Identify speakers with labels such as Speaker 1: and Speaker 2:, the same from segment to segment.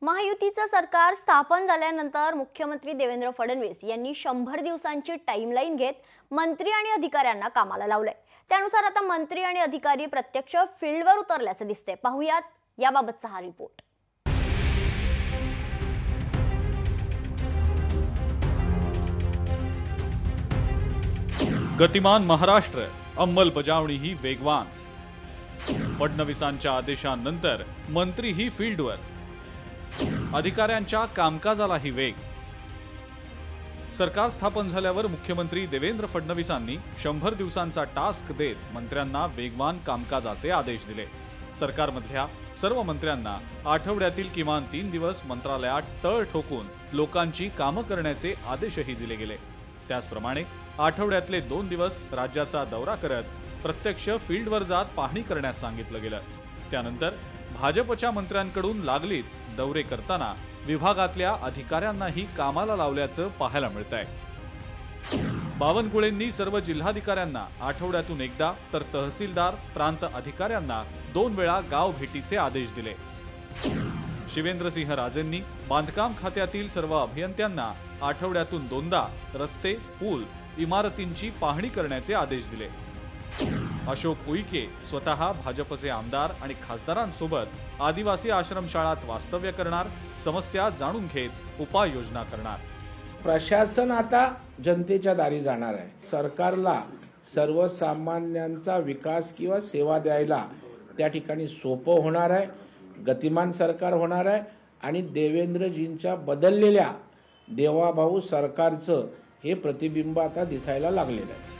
Speaker 1: महायुतीचं सरकार स्थापन झाल्यानंतर मुख्यमंत्री देवेंद्र फडणवीस यांनी 100 दिवसांची टाइमलाईन घेत मंत्री आणि अधिकाऱ्यांना कामाला लावलंय। त्यानुसार आता मंत्री आणि अधिकारी प्रत्यक्ष फील्डवर उतरल्याचे दिसते। पाहूयात याबाबतचा हा रिपोर्ट।
Speaker 2: गतिमान महाराष्ट्र, अंमलबजावणी ही वेगवान। फडणवीसांच्या आदेशानंतर मंत्री ही फील्डवर, अधिकाऱ्यांच्या कामकाजालाही वेग। सरकार स्थापन झाल्यावर मुख्यमंत्री देवेंद्र फडणवीसांनी 100 दिवसांचा टास्क देत मंत्र्यांना वेगवान कामकाजाचे आदेश दिले। सरकारमधल्या सर्व मंत्र्यांना आठवड्यातील किमान 3 दिवस मंत्रालयात तळ ठोकून लोकांची कामं करण्याचे आदेशही दिले गेले। त्याचप्रमाणे आठवड्यातले 2 दिवस राज्याचा दौरा करत प्रत्यक्ष फील्डवर जात पाहणी करण्यास सांगितलं गेलं। त्यानंतर भाजपच्या मंत्र्यांकडून लागलीच दौरे करताना विभागातल्या अधिकाऱ्यांनाही कामाला लावल्याचं पाहायला मिळतंय। बावनकुळेंनी सर्व जिल्हाधिकाऱ्यांना आठवड्यातून एकदा तर तहसीलदार, प्रांत अधिकाऱ्यांना 2 वेळा गाव भेटीचे आदेश दिले। शिवेंद्रसिंह राजेंनी बांधकाम खात्यातील सर्व अभियंत्यांना आठवड्यातून 2दा रस्ते, पूल, इमारतींची पाहणी करण्याचे आदेश दिले। अशोक उईके स्वतः भाजपचे आमदार आणि खासदारांसोबत आदिवासी आश्रमशाळात वास्तव्य करणार, समस्या जाणून घेत उपाययोजना करणार।
Speaker 3: प्रशासन आता जनतेच्या दारी जाणार आहे। सरकारला सर्वसामान्यांचा विकास किंवा सेवा द्यायला त्या ठिकाणी सोपं होणार आहे, गतिमान सरकार होणार आहे आणि देवेंद्रजींच्या बदललेल्या देवाभाऊ सरकारचं हे प्रतिबिंब आता दिसायला लागलेलं आहे।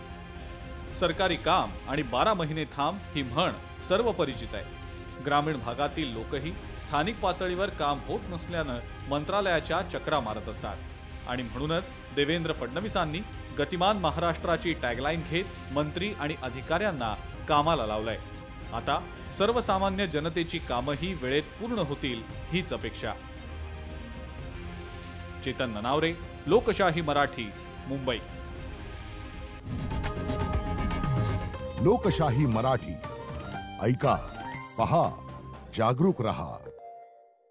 Speaker 2: सरकारी काम आणि 12 महिने थांब ही म्हण सर्व परिचित आहे। ग्रामीण भागातील लोकही स्थानिक पातळीवर काम होत नसल्यानं मंत्रालयाच्या चक्रा मारत असतात आणि म्हणूनच देवेंद्र फडणवीसांनी गतिमान महाराष्ट्राची टॅगलाईन घेत मंत्री आणि अधिकाऱ्यांना कामाला लावलंय। आता सर्वसामान्य जनतेची कामही वेळेत पूर्ण होतील हीच अपेक्षा। चेतन ननावरे, लोकशाही मराठी, मुंबई।
Speaker 4: लोकशाही मराठी ऐका, पहा, जागरूक रहा।